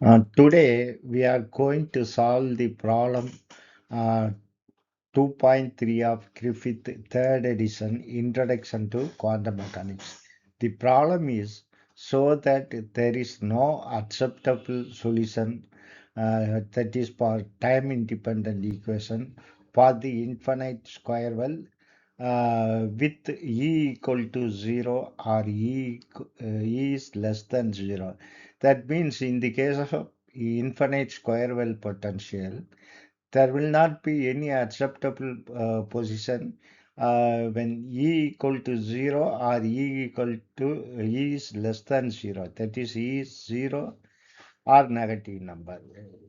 Today we are going to solve the problem uh, 2.3 of Griffith third edition Introduction to Quantum Mechanics. The problem is so that there is no acceptable solution that is for time independent equation for the infinite square well with e equal to 0 or e is less than 0. That means in the case of infinite square well potential, there will not be any acceptable position when e equal to 0 or e equal to e is less than 0. That is e is 0 or negative number.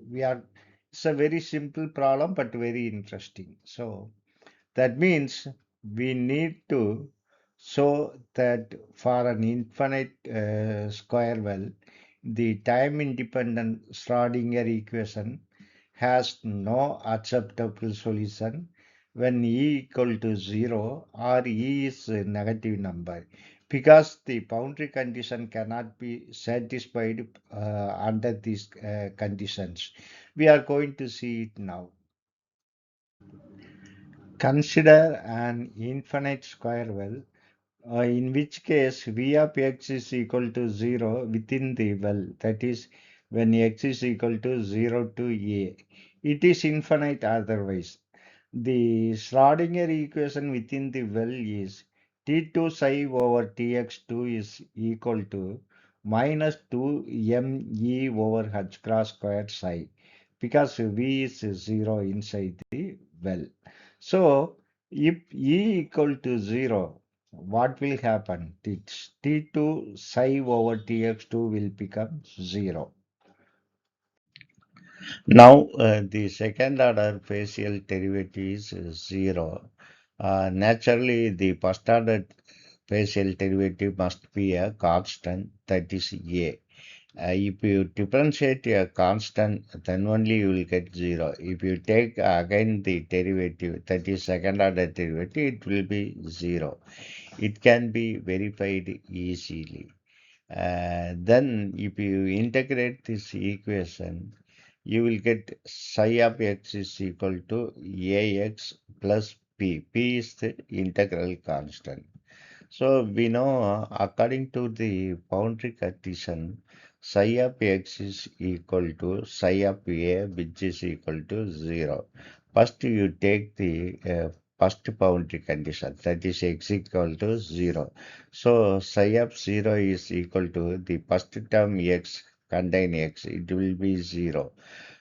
We are It's a very simple problem but very interesting. So that means we need to show that for an infinite square well, the time independent Schrödinger equation has no acceptable solution when e equal to 0 or e is a negative number, because the boundary condition cannot be satisfied under these conditions. We are going to see it now. Consider an infinite square well, in which case v of x is equal to 0 within the well, that is, when x is equal to 0 to a. It is infinite otherwise. The Schrödinger equation within the well is T2 psi over Tx2 is equal to minus 2 me over h cross squared psi, because v is 0 inside the well. So if e equal to 0, what will happen? T2 psi over Tx2 will become 0. Now, the second order partial derivative is 0. Naturally, the first order partial derivative must be a constant, that is a. If you differentiate a constant, then only you will get 0. If you take again the derivative, that is second order derivative, it will be 0. It can be verified easily. Then if you integrate this equation, you will get psi of x is equal to ax plus p. P is the integral constant. So we know according to the boundary condition, psi of x is equal to psi of a, which is equal to 0. First you take the first boundary condition, that is x equal to 0. So psi of 0 is equal to the first term x contain x, it will be 0.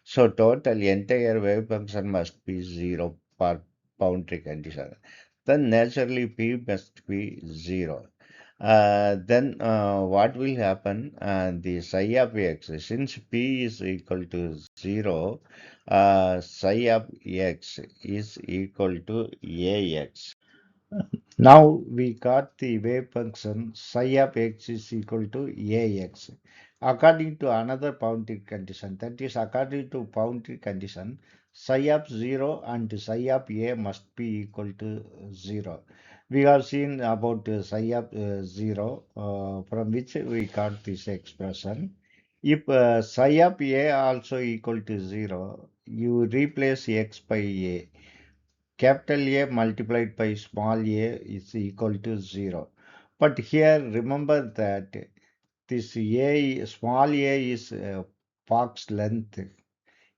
So total entire wave function must be 0 per boundary condition. Then naturally p must be 0. Then what will happen? The psi of x, since p is equal to 0, psi of x is equal to ax. Now we got the wave function psi of x is equal to ax. According to another boundary condition, that is, according to boundary condition, psi of 0 and psi of a must be equal to 0. We have seen about psi of 0, from which we got this expression. If psi of a also equal to 0, you replace x by a. Capital A multiplied by small a is equal to 0. But here remember that this a, small a is Fox length.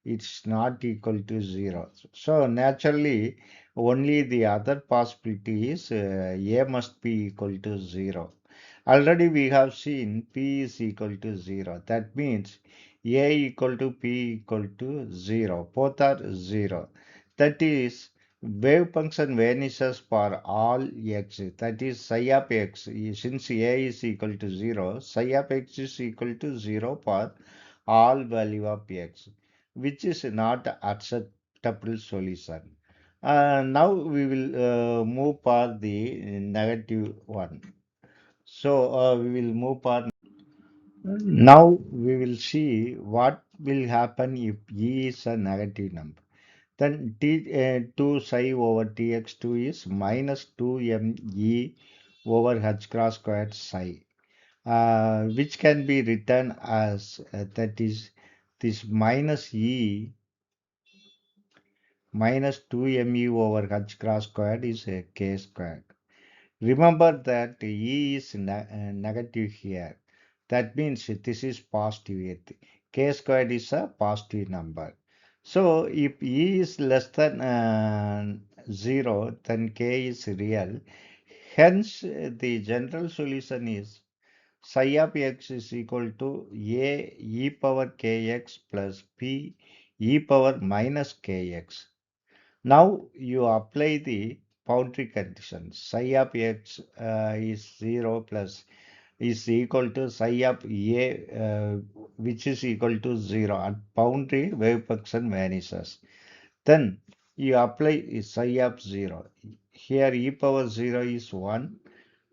It's not equal to 0. So naturally, only the other possibility is a must be equal to 0. Already we have seen p is equal to 0. That means a equal to p equal to 0. Both are 0. That is, wave function vanishes for all x. That is psi of x. Since a is equal to 0, psi of x is equal to 0 for all value of x, which is not acceptable solution. Now we will move for the negative one. So we will move for. Now we will see what will happen if e is a negative number. Then 2 psi over tx2 is minus 2me over h cross squared psi, which can be written as that is this minus E minus 2me over h cross squared is a k squared. Remember that E is negative here. That means this is positive. K squared is a positive number. So if E is less than 0, then K is real. Hence, the general solution is psi of x is equal to A e power kx plus P e power minus kx. Now you apply the boundary conditions. Psi of x is 0 plus is equal to psi of A which is equal to 0. At boundary, wave function vanishes. Then you apply psi of 0. Here e power 0 is 1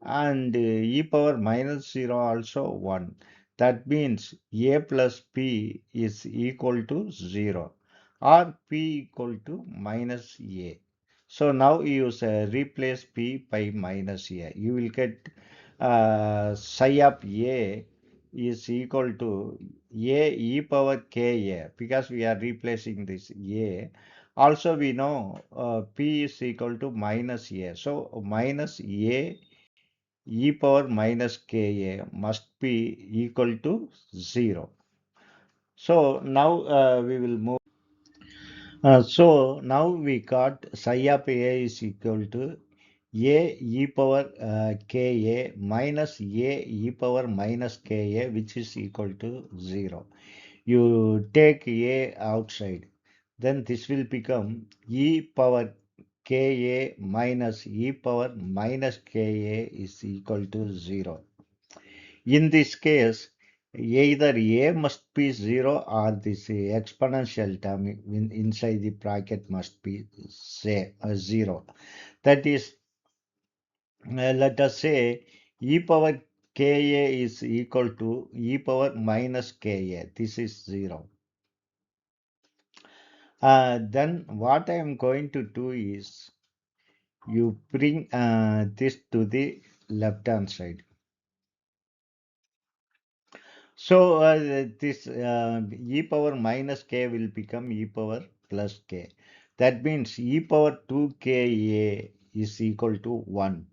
and e power minus 0 also 1. That means a plus p is equal to 0 or p equal to minus a. So now you replace p by minus a. You will get psi of a is equal to a e power ka because we are replacing this a. Also we know p is equal to minus a. So minus a e power minus ka must be equal to 0. So now we will move. So now we got psi of a is equal to a e power ka minus a e power minus ka, which is equal to 0. You take a outside, then this will become e power ka minus e power minus ka is equal to 0. In this case, either a must be 0 or this exponential term inside the bracket must be say 0. That is, let us say e power ka is equal to e power minus ka. This is 0. Then what I am going to do is you bring this to the left hand side. So this e power minus k will become e power plus k. That means e power 2ka is equal to 1.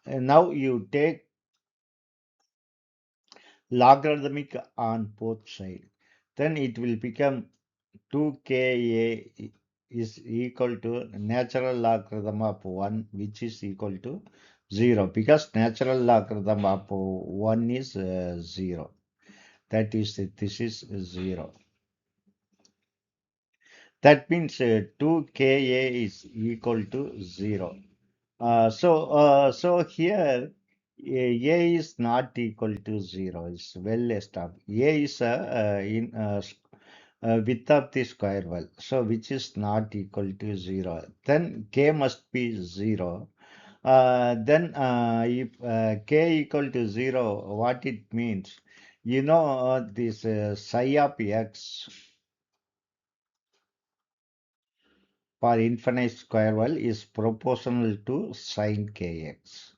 And now you take logarithmic on both sides. Then it will become 2ka is equal to natural logarithm of 1, which is equal to 0 because natural logarithm of 1 is 0. That is, this is 0. That means 2ka is equal to 0. So here a is not equal to 0. It's well established. A is in width of the square well, so which is not equal to 0. Then k must be 0. Then if k equal to 0, what it means? You know this psi of x for infinite square well is proportional to sine kx.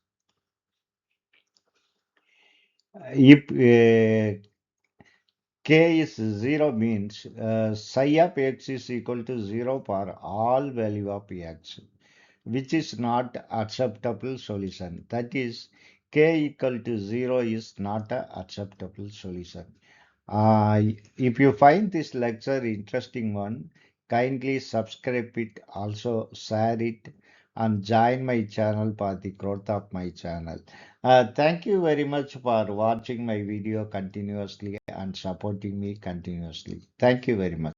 If k is 0 means psi of x is equal to 0 for all value of x, which is not acceptable solution. That is, k equal to 0 is not a acceptable solution. If you find this lecture interesting one, kindly subscribe it, also share it, and join my channel for the growth of my channel. Thank you very much for watching my video continuously and supporting me continuously. Thank you very much.